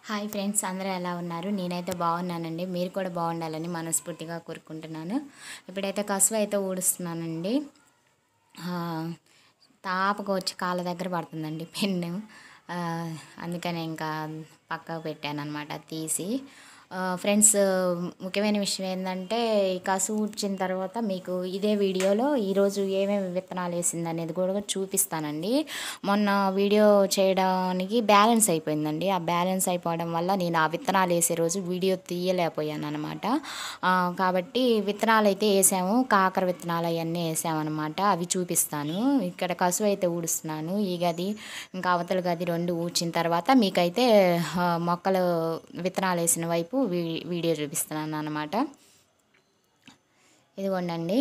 Hi friends, అందరూ ఎలా ఉన్నారు? నేనైతే బాగున్నానండి. మీరు కూడా బాగుండాలని మనస్ఫూర్తిగా కోరుకుంటున్నాను. ఇప్పుడైతే కసువు అయితే ఊడుస్తున్నానండి. ఆ, తాపకు వచ్చి కాళ్ళ దగ్గర పడుతుందండి పెన్ను. ఆ, అందుకనే ఇంకా పక్కకు పెట్టాను అనమాట తీసి. ఫ్రెండ్స్, ముఖ్యమైన విషయం ఏంటంటే, ఈ కసువు ఊడ్చిన తర్వాత మీకు ఇదే వీడియోలో ఈరోజు ఏమేమి విత్తనాలు వేసింది అనేది కూడా చూపిస్తానండి. మొన్న వీడియో చేయడానికి బ్యాలెన్స్ అయిపోయిందండి. ఆ బ్యాలెన్స్ అయిపోవడం వల్ల నేను ఆ విత్తనాలు వేసే రోజు వీడియో తీయలేకపోయాను అనమాట. కాబట్టి విత్తనాలు అయితే వేసాము, కాకర విత్తనాలు అవన్నీ వేసామన్నమాట. అవి చూపిస్తాను. ఇక్కడ కసువు అయితే ఊడుస్తున్నాను. ఈ గది ఇంకా అవతల గది రెండు ఊడ్చిన తర్వాత మీకైతే మొక్కలు విత్తనాలు వేసిన వైపు వీడియో చూపిస్తున్నాను అనమాట. ఇదిగోండి,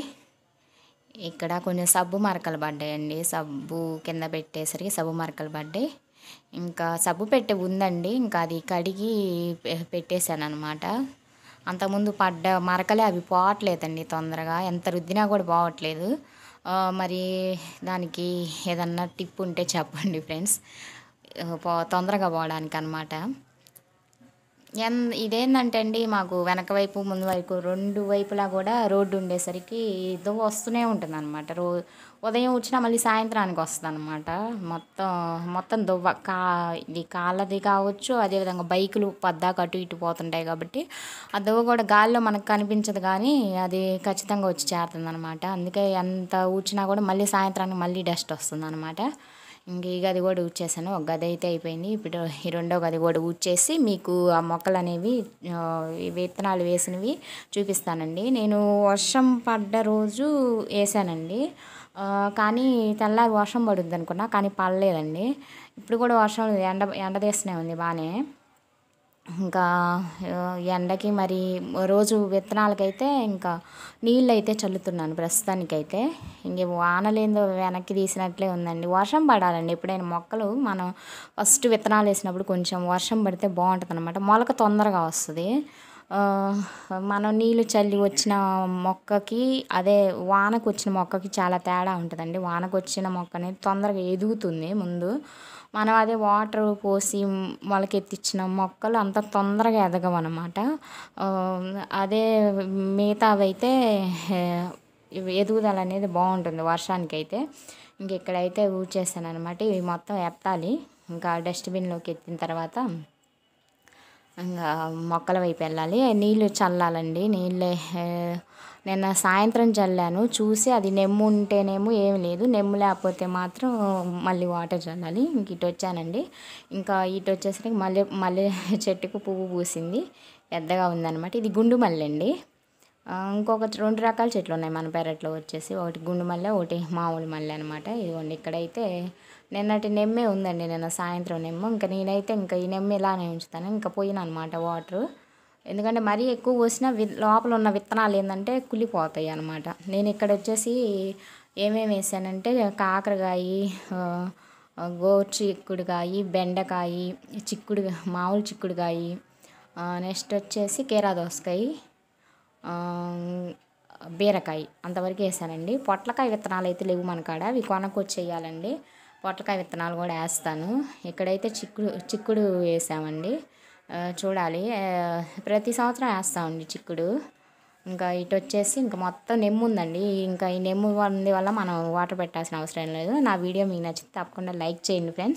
ఇక్కడ కొంచెం సబ్బు మరకలు పడ్డాయండి. సబ్బు కింద పెట్టేసరికి సబ్బు మరకలు పడ్డాయి. ఇంకా సబ్బు పెట్టే ఉందండి, ఇంకా అది కడిగి పెట్టేశాను అనమాట. అంతకుముందు పడ్డ మరకలే అవి పోవట్లేదండి తొందరగా, ఎంత రుద్దినా కూడా పోవట్లేదు. మరి దానికి ఏదన్నా టిప్ ఉంటే చెప్పండి ఫ్రెండ్స్, తొందరగా పోవడానికి అనమాట. ఇదేంటంటే అండి, మాకు వెనక వైపు ముందు వైపు రెండు వైపులా కూడా రోడ్డు ఉండేసరికి దువ్వ వస్తూనే ఉంటుంది అనమాట. ఉదయం వచ్చినా మళ్ళీ సాయంత్రానికి వస్తుంది అనమాట. మొత్తం దువ్వ ఇది కాళ్ళది కావచ్చు, అదేవిధంగా బైకులు పద్దాక అటు ఇటు పోతుంటాయి కాబట్టి ఆ దువ్వ కూడా గాలిలో మనకు కనిపించదు, కానీ అది ఖచ్చితంగా వచ్చి చేరుతుంది అనమాట. అందుకే ఎంత ఊడ్చినా కూడా మళ్ళీ సాయంత్రానికి మళ్ళీ డస్ట్ వస్తుంది అనమాట. ఇంక ఈ గది కూడా ఊడ్చేసాను. ఒక గది అయితే అయిపోయింది. ఇప్పుడు ఈ రెండో గది కూడా ఊడ్చేసి మీకు ఆ మొక్కలు అనేవి విత్తనాలు వేసినవి చూపిస్తానండి. నేను వర్షం పడ్డ రోజు వేసానండి, కానీ తెల్లారి వర్షం పడుద్ది అనుకున్నా, కానీ పడలేదండి. ఇప్పుడు కూడా వర్షం ఎండ తీస్తూనే ఉంది బాగానే. ఇంకా ఎండకి మరి రోజు విత్తనాలకైతే ఇంకా నీళ్ళు అయితే చల్లుతున్నాను ప్రస్తుతానికైతే. ఇంక వానలేందో వెనక్కి తీసినట్లే ఉందండి. వర్షం పడాలండి ఎప్పుడైనా. మొక్కలు మనం ఫస్ట్ విత్తనాలు వేసినప్పుడు కొంచెం వర్షం పడితే బాగుంటుంది అనమాట. మొలక తొందరగా వస్తుంది. మనం నీళ్ళు చల్లి వచ్చిన మొక్కకి అదే వానకు వచ్చిన మొక్కకి చాలా తేడా ఉంటుందండి. వానకు వచ్చిన మొక్క అనేది తొందరగా ఎదుగుతుంది ముందు. మనం అదే వాటర్ పోసి మొలకెత్తిచ్చిన మొక్కలు అంత తొందరగా ఎదగవన్నమాట. అదే మిగతావైతే ఎదుగుదల అనేది బాగుంటుంది వర్షానికైతే. ఇంక ఇక్కడైతే ఊడ్చేసాను అనమాట. ఇవి మొత్తం ఎత్తాలి. ఇంకా డస్ట్బిన్లోకి ఎత్తిన తర్వాత ఇంకా మొక్కల వైపు వెళ్ళాలి. నీళ్ళు చల్లాలండి. నీళ్ళే నిన్న సాయంత్రం చల్లాను, చూసి అది నెమ్ము ఉంటేనేమో ఏమి లేదు, నెమ్ము లేకపోతే మాత్రం మళ్ళీ వాటర్ చల్లాలి. ఇంక ఇటు వచ్చానండి. ఇంకా ఇటు వచ్చేసరికి మళ్ళీ చెట్టుకు పువ్వు పూసింది, పెద్దగా ఉందన్నమాట. ఇది గుండు మల్లె అండి. ఇంకొక రెండు రకాల చెట్లు ఉన్నాయి మన పెరట్లో వచ్చేసి. ఒకటి గుండు మల్లె, ఒకటి మామూలు మల్లె అనమాట. ఇదిగోండి, ఇక్కడైతే నిన్నటి నెమ్మే ఉందండి, నిన్న సాయంత్రం నెమ్ము. ఇంకా నేనైతే ఇంకా ఈ నెమ్మ ఇలానే ఉంచుతాను. ఇంకా పోయిన అనమాట వాటరు, ఎందుకంటే మరీ ఎక్కువ పోసినా లోపల ఉన్న విత్తనాలు ఏంటంటే కుళ్ళిపోతాయి అనమాట. నేను ఇక్కడ వచ్చేసి ఏమేమి వేసానంటే కాకరకాయ, గోరుచిక్కుడుకాయ, బెండకాయ, మామూలు చిక్కుడుకాయ, నెక్స్ట్ వచ్చేసి కీరా దోసకాయ, బీరకాయ, అంతవరకు వేసానండి. పొట్లకాయ విత్తనాలు అయితే లేవు మన కాడ, అవి కొనుక్కొచ్చేయాలండి. పొట్లకాయ విత్తనాలు కూడా వేస్తాను. ఇక్కడైతే చిక్కుడు వేసామండి. చూడాలి, ప్రతి సంవత్సరం వేస్తామండి చిక్కుడు. ఇంకా ఇటు వచ్చేసి ఇంకా మొత్తం నెమ్ము ఉందండి. ఇంకా ఈ నెమ్ము ఉంది వల్ల మనం వాటర్ పెట్టాల్సిన అవసరం లేదు. నా వీడియో మీకు నచ్చితే తప్పకుండా లైక్ చేయండి ఫ్రెండ్స్.